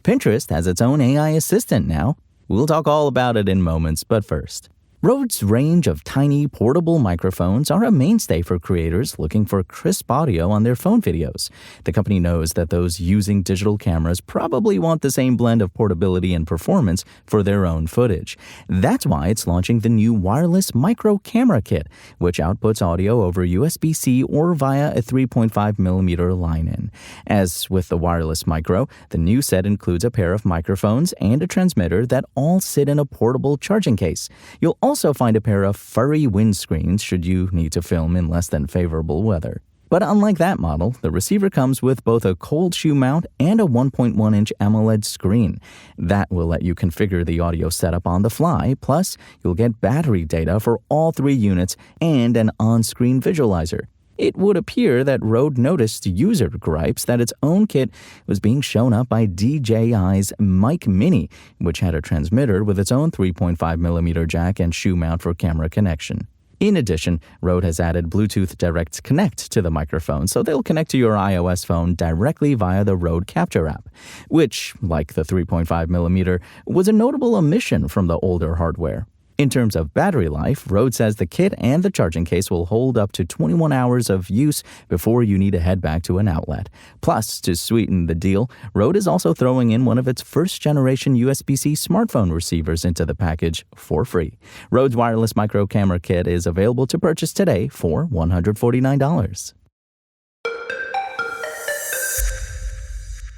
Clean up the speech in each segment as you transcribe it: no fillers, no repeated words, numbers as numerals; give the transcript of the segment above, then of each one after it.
Pinterest has its own AI assistant now. We'll talk all about it in moments, but first. Rode's range of tiny, portable microphones are a mainstay for creators looking for crisp audio on their phone videos. The company knows that those using digital cameras probably want the same blend of portability and performance for their own footage. That's why it's launching the new wireless micro camera kit, which outputs audio over USB-C or via a 3.5mm line-in. As with the wireless micro, the new set includes a pair of microphones and a transmitter that all sit in a portable charging case. You'll also find a pair of furry windscreens should you need to film in less than favorable weather. But unlike that model, the receiver comes with both a cold shoe mount and a 1.1-inch AMOLED screen. That will let you configure the audio setup on the fly, plus you'll get battery data for all 3 units and an on-screen visualizer. It would appear that Rode noticed user gripes that its own kit was being shown up by DJI's Mic Mini, which had a transmitter with its own 3.5mm jack and shoe mount for camera connection. In addition, Rode has added Bluetooth Direct Connect to the microphone, so they'll connect to your iOS phone directly via the Rode Capture app, which, like the 3.5mm, was a notable omission from the older hardware. In terms of battery life, Rode says the kit and the charging case will hold up to 21 hours of use before you need to head back to an outlet. Plus, to sweeten the deal, Rode is also throwing in one of its first-generation USB-C smartphone receivers into the package for free. Rode's wireless micro camera kit is available to purchase today for $149.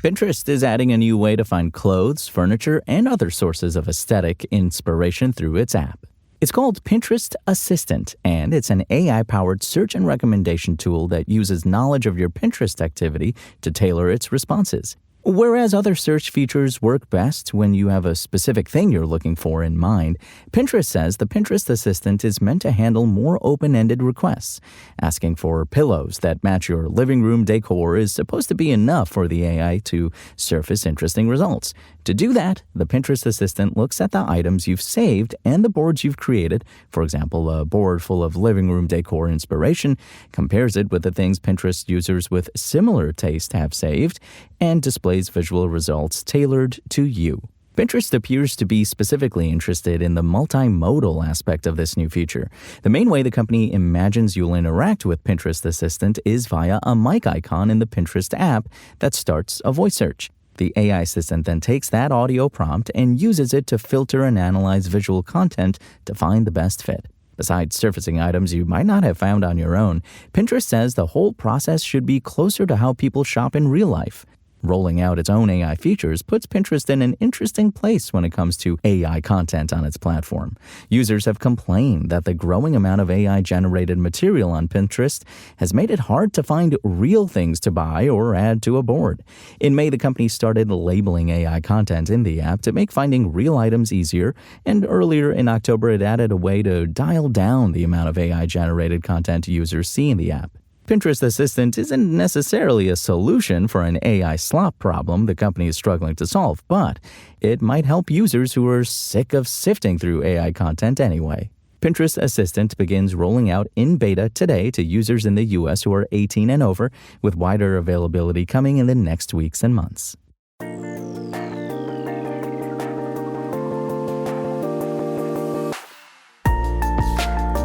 Pinterest is adding a new way to find clothes, furniture, and other sources of aesthetic inspiration through its app. It's called Pinterest Assistant, and it's an AI-powered search and recommendation tool that uses knowledge of your Pinterest activity to tailor its responses. Whereas other search features work best when you have a specific thing you're looking for in mind, Pinterest says the Pinterest Assistant is meant to handle more open-ended requests. Asking for pillows that match your living room decor is supposed to be enough for the AI to surface interesting results. To do that, the Pinterest Assistant looks at the items you've saved and the boards you've created, for example, a board full of living room decor inspiration, compares it with the things Pinterest users with similar taste have saved, and displays visual results tailored to you. Pinterest appears to be specifically interested in the multimodal aspect of this new feature. The main way the company imagines you'll interact with Pinterest Assistant is via a mic icon in the Pinterest app that starts a voice search. The AI assistant then takes that audio prompt and uses it to filter and analyze visual content to find the best fit. Besides surfacing items you might not have found on your own, Pinterest says the whole process should be closer to how people shop in real life. Rolling out its own AI features puts Pinterest in an interesting place when it comes to AI content on its platform. Users have complained that the growing amount of AI-generated material on Pinterest has made it hard to find real things to buy or add to a board. In May, the company started labeling AI content in the app to make finding real items easier, and earlier in October, it added a way to dial down the amount of AI-generated content users see in the app. Pinterest Assistant isn't necessarily a solution for an AI slop problem the company is struggling to solve, but it might help users who are sick of sifting through AI content anyway. Pinterest Assistant begins rolling out in beta today to users in the U.S. who are 18 and over, with wider availability coming in the next weeks and months.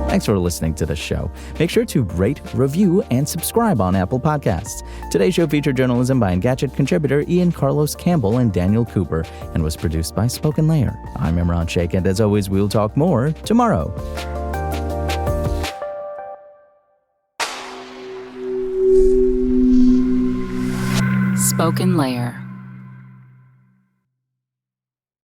Thanks for listening to the show. Make sure to rate, review, and subscribe on Apple Podcasts. Today's show featured journalism by Engadget contributor Ian Carlos Campbell and Daniel Cooper and was produced by Spoken Layer. I'm Imran Sheikh, and as always, we'll talk more tomorrow. Spoken Layer.